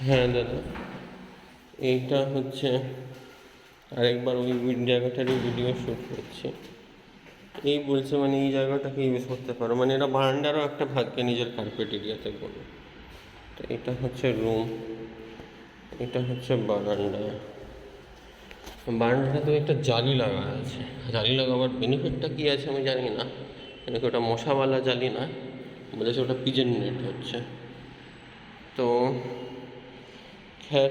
হ্যাঁ দাদা, এইটা হচ্ছে আরেকবার ওই জায়গাটারই ভিডিও শ্যুট করছি। এই বলছে মানে এই জায়গাটাকে ইউজ করতে পারো, মানে এটা বারান্দারও একটা ভাগকে নিজের কার্পেট এরিয়াতে করো। তো এটা হচ্ছে রুম, এটা হচ্ছে বারান্দা। বারান্দাটা তো একটা জালি লাগা আছে। জালি লাগাবার বেনিফিটটা কী আছে আমি জানি না, কেন কি ওটা মশাওয়ালা জালি না, বলেছে ওটা পিজন নেট হচ্ছে। তো খ্যার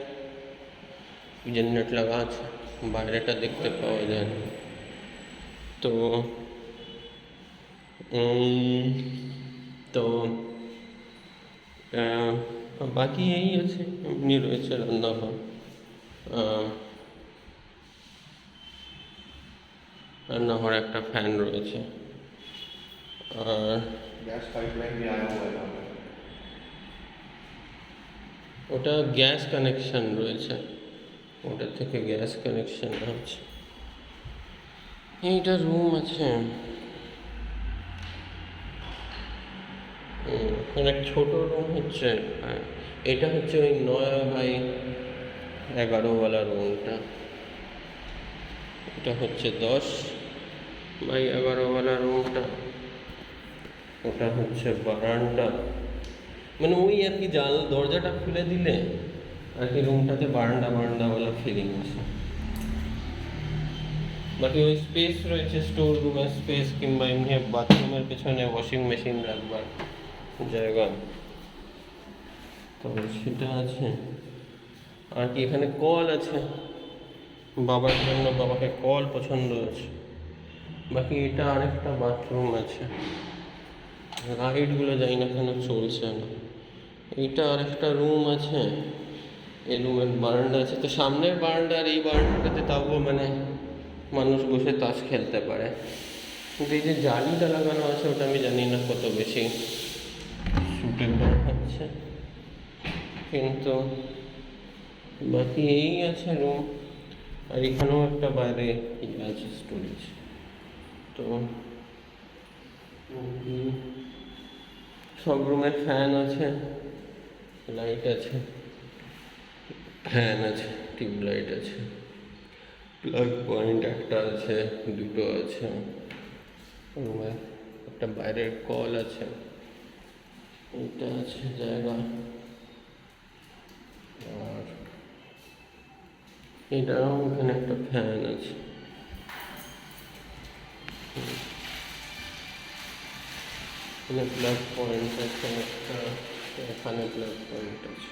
পিজন নেট লাগা আছে, বাইরেটা দেখতে পাওয়া যায় না। তো তো বাকি এই আছে, এমনি রয়েছে রান্নাঘর, রান্নাঘরে একটা ফ্যান রয়েছে। আর गैस पाइपलाइन भी आया हुआ है यहाँ पे। ওটা গ্যাস কানেকশন রয়েছে, ওটা থেকে গ্যাস কানেকশন আছে। এইটা রুম আছে, অনেক ছোট রুম হচ্ছে। এটা হচ্ছে ওই 9x11 রুমটা, এটা হচ্ছে 10x11 রুমটা। ওটা হচ্ছে বারান্দা, মানে ওই আর কি দরজাটা খুলে দিলে আর কি রুমটাতে বারান্দাওয়ালা ফিলিং আসে। বাকি ওই স্পেস রয়েছে, স্টোর রুমের স্পেস কিংবা এমনি বাথরুমের পেছনে ওয়াশিং মেশিন রাখবার জায়গা, তো সেটা আছে। আর কি এখানে কল আছে, বাবার জন্য, বাবাকে কল পছন্দ আছে। বাকি এটা আরেকটা বাথরুম আছে, লাইটগুলো যাই না কেন চলছে না। এইটা আরেকটা রুম আছে, এই রুমের বারান্দা আছে। তো সামনের বারান্দা আর এই বারান্দাটাতে তাও মানে মানুষ বসে তাস খেলতে পারে, কিন্তু এই যে জালিটা লাগানো আছে ওটা আমি জানি না কত বেশি সুটেবল হচ্ছে। কিন্তু বাকি এই আছে রুম। আর এখানেও একটা বাইরে আছে স্টোরেজ। তো সব রুমে ফ্যান আছে, লাইট আছে, ফ্যান আছে, টিউবলাইট আছে, প্লাগ পয়েন্ট একটা আছে, দুটো আছে রুমে, একটা বাইরের কল আছে, এটা আছে জায়গা। আর এটাও এখানে একটা ফ্যান আছে। এখানে প্লাগ পয়েন্ট আছে একটা, এখানে প্লাগ পয়েন্ট আছে।